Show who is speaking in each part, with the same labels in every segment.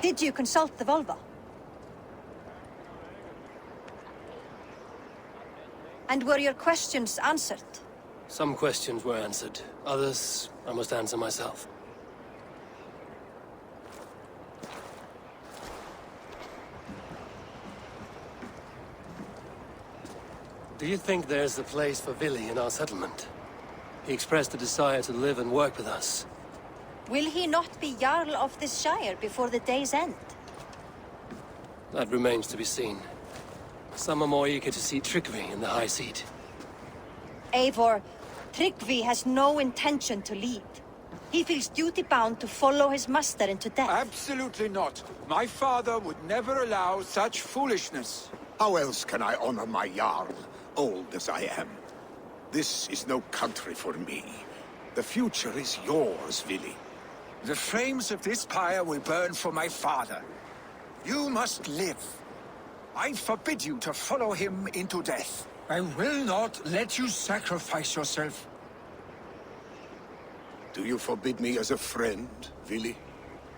Speaker 1: Did you consult the Volva? And were your questions answered?
Speaker 2: Some questions were answered. Others, I must answer myself. Do you think there's a place for Villi in our settlement? He expressed a desire to live and work with us.
Speaker 1: Will he not be Jarl of this shire before the day's end?
Speaker 2: That remains to be seen. Some are more eager to see Tryggvi in the high seat.
Speaker 1: Eivor, Tryggvi has no intention to lead. He feels duty-bound to follow his master into death.
Speaker 3: Absolutely not. My father would never allow such foolishness.
Speaker 4: How else can I honor my Jarl, old as I am? This is no country for me. The future is yours, Villi.
Speaker 3: The flames of this pyre will burn for my father. You must live. I forbid you to follow him into death. I will not let you sacrifice yourself.
Speaker 4: Do you forbid me as a friend, Villi?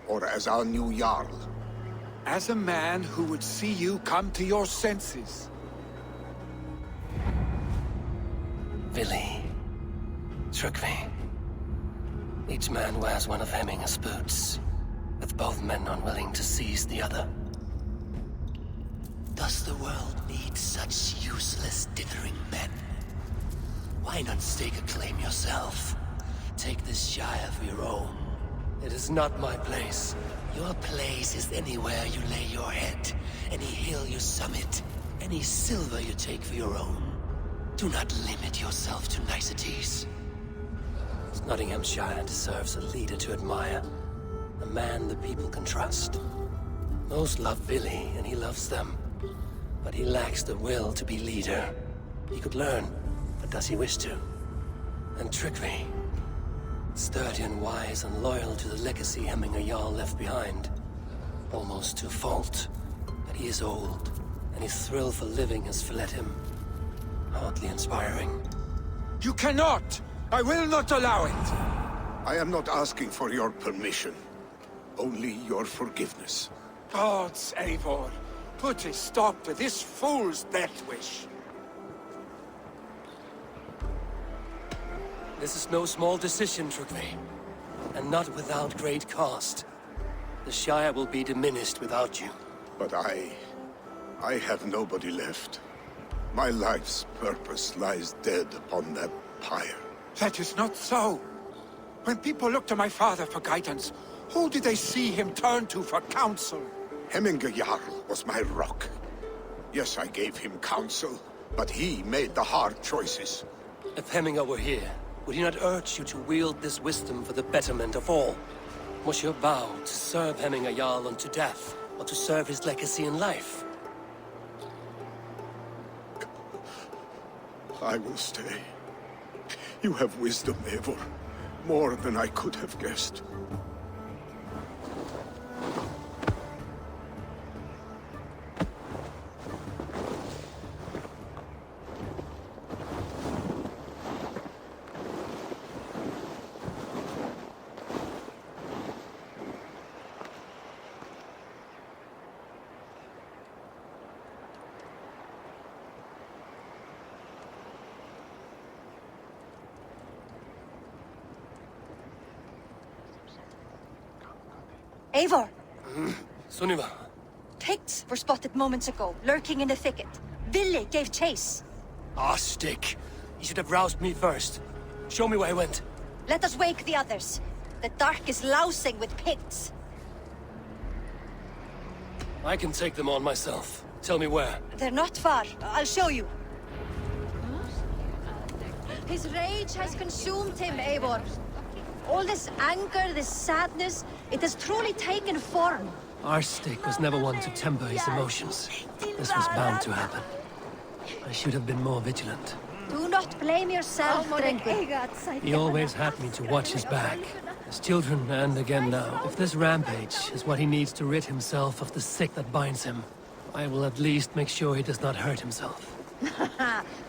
Speaker 4: Or as our new Jarl?
Speaker 3: As a man who would see you come to your senses.
Speaker 2: Villi. Tryggvi. Each man wears one of Hemminger's boots, with both men unwilling to seize the other. Does the world need such useless, dithering men? Why not stake a claim yourself? Take this shire for your own. It is not my place. Your place is anywhere you lay your head, any hill you summit, any silver you take for your own. Do not limit yourself to niceties. Nottinghamshire deserves a leader to admire, a man the people can trust. Most love Villi, and he loves them. But he lacks the will to be leader. He could learn, but does he wish to? And Tryggvi, sturdy and wise and loyal to the legacy Hemminger Jarl left behind. Almost to a fault, but he is old, and his thrill for living has fled him. Hardly inspiring.
Speaker 3: You cannot! I will not allow it!
Speaker 4: I am not asking for your permission. Only your forgiveness.
Speaker 3: Gods, Eivor, put a stop to this fool's death wish.
Speaker 2: This is no small decision, Tryggvi. And not without great cost. The Shire will be diminished without you.
Speaker 4: But I have nobody left. My life's purpose lies dead upon that pyre.
Speaker 3: That is not so. When people look to my father for guidance, who did they see him turn to for counsel?
Speaker 4: Hemminger Jarl was my rock. Yes, I gave him counsel, but he made the hard choices.
Speaker 2: If Hemminger were here, would he not urge you to wield this wisdom for the betterment of all? Was your vow to serve Hemminger Jarl unto death, or to serve his legacy in life?
Speaker 4: I will stay. You have wisdom, Eivor. More than I could have guessed.
Speaker 1: Eivor!
Speaker 2: Sunniva.
Speaker 1: Picts were spotted moments ago, lurking in the thicket. Villi gave chase.
Speaker 2: Ah, stick. He should have roused me first. Show me where he went.
Speaker 1: Let us wake the others. The dark is lousing with Picts.
Speaker 2: I can take them on myself. Tell me where.
Speaker 1: They're not far. I'll show you. His rage has consumed him, Eivor. All this anger, this sadness, it has truly taken form.
Speaker 2: Our stick was never one to temper his emotions. This was bound to happen. I should have been more vigilant.
Speaker 1: Do not blame yourself, Tryggvi.
Speaker 2: He always had me to watch his back. As children, and again now. If this rampage is what he needs to rid himself of the sick that binds him, I will at least make sure he does not hurt himself.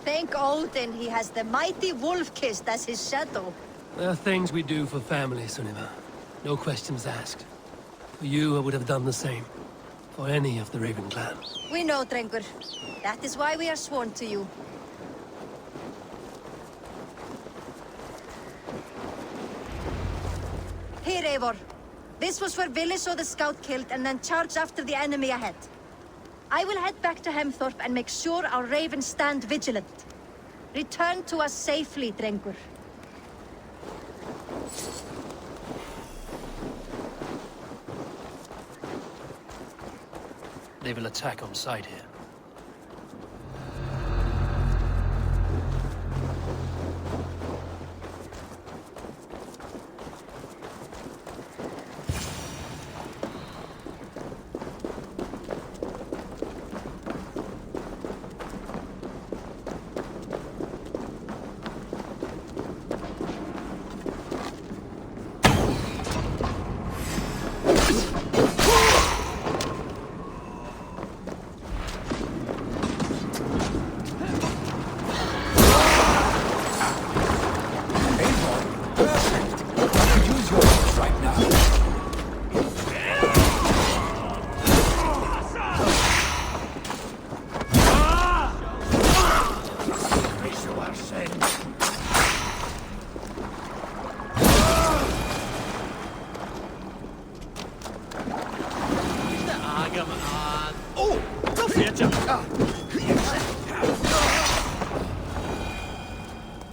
Speaker 1: Thank Odin he has the mighty Wolf-Kissed as his shadow.
Speaker 2: There are things we do for family, Sunniva. No questions asked. For you, I would have done the same. For any of the Raven clan.
Speaker 1: We know, Drengur. That is why we are sworn to you. Here, Eivor. This was where Villi saw the scout killed and then charged after the enemy ahead. I will head back to Hemthorpe and make sure our ravens stand vigilant. Return to us safely, Drengur.
Speaker 2: They will attack on sight here.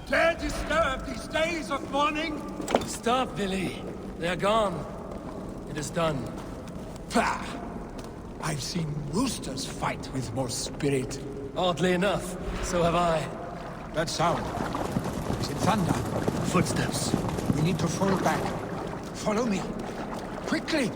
Speaker 3: Dare disturb these days of mourning?
Speaker 2: Stop, Villi. They are gone. It is done.
Speaker 3: Pah! I've seen roosters fight with more spirit.
Speaker 2: Oddly enough, so have I.
Speaker 3: That sound. Is it thunder?
Speaker 2: Footsteps.
Speaker 3: We need to fall back. Follow me. Quickly!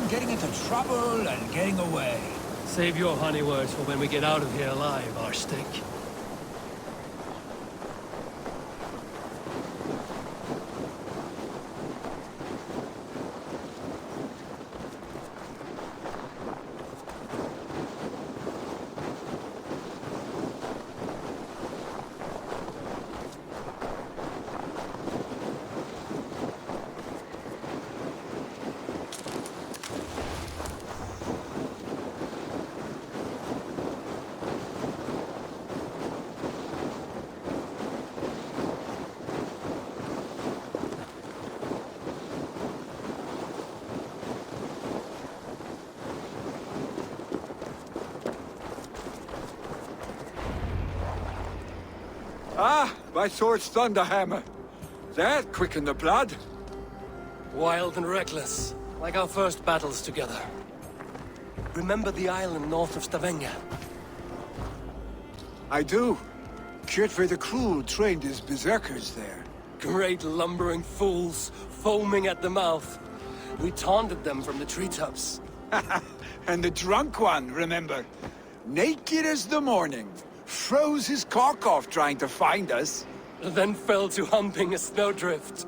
Speaker 3: Getting into trouble and getting away.
Speaker 2: Save your honey words for when we get out of here alive, Arstick.
Speaker 3: Ah, my sword's thunderhammer. That quickened the blood.
Speaker 2: Wild and reckless, like our first battles together. Remember the island north of Stavanger?
Speaker 3: I do. Kjotve the Cruel trained his berserkers there.
Speaker 2: Great lumbering fools, foaming at the mouth. We taunted them from the treetops.
Speaker 3: And the drunk one, remember? Naked as the morning. Froze his cock off trying to find us.
Speaker 2: Then fell to humping a snowdrift.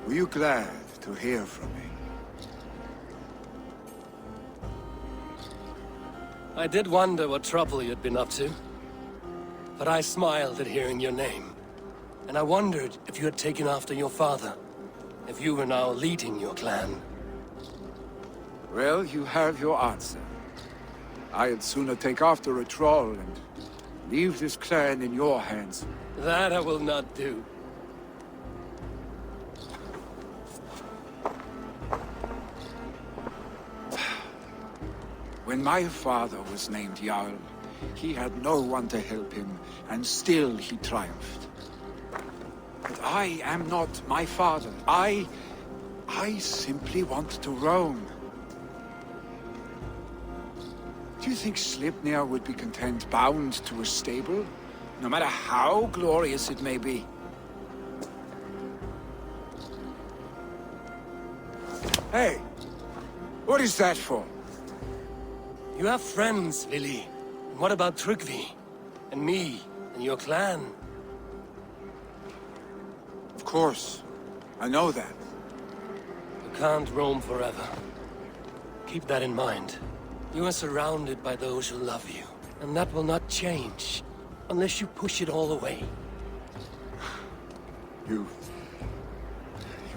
Speaker 3: Were you glad to hear from me?
Speaker 2: I did wonder what trouble you'd been up to. But I smiled at hearing your name. And I wondered if you had taken after your father. If you were now leading your clan.
Speaker 3: Well, you have your answer. I'd sooner take after a troll and leave this clan in your hands.
Speaker 2: That I will not do.
Speaker 3: When my father was named Jarl, he had no one to help him, and still he triumphed. But I am not my father. I simply want to roam. Do you think Sleipnir would be content bound to a stable, no matter how glorious it may be? Hey, what is that for?
Speaker 2: You have friends, Villi. And what about Tryggvi? And me? And your clan?
Speaker 3: Of course. I know that.
Speaker 2: You can't roam forever. Keep that in mind. You are surrounded by those who love you. And that will not change. Unless you push it all away.
Speaker 3: You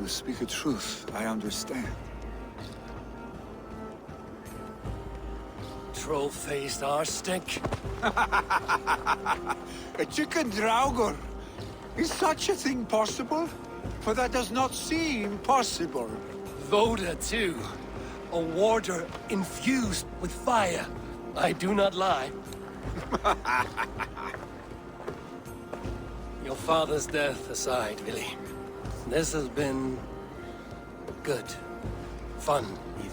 Speaker 3: speak a truth, I understand.
Speaker 2: Troll-faced arse-stick.
Speaker 3: A chicken draugur! Is such a thing possible? For that does not seem possible.
Speaker 2: Voda, too. A warder infused with fire. I do not lie. Your father's death aside, Villi. This has been... good. Fun, even.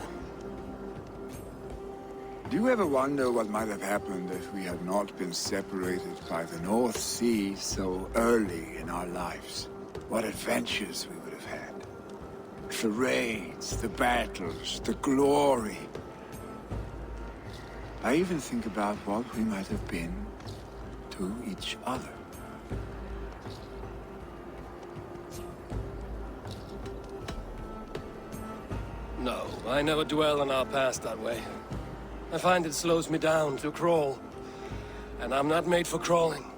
Speaker 3: Do you ever wonder what might have happened if we had not been separated by the North Sea so early in our lives? What adventures we would have had. The raids, the battles, the glory. I even think about what we might have been to each other.
Speaker 2: No, I never dwell on our past that way. I find it slows me down to crawl. And I'm not made for crawling.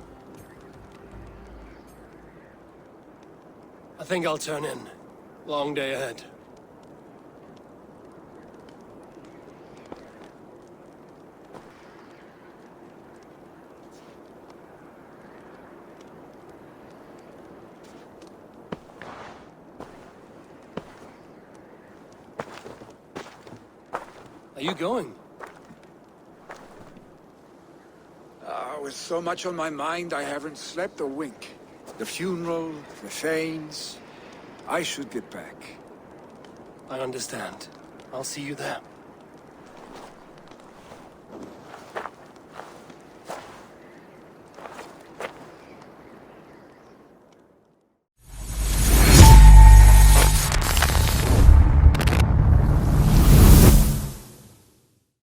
Speaker 2: I think I'll turn in. Long day ahead. Are you going?
Speaker 3: With so much on my mind, I haven't slept a wink. The funeral, the Thanes. I should get back.
Speaker 2: I understand. I'll see you there.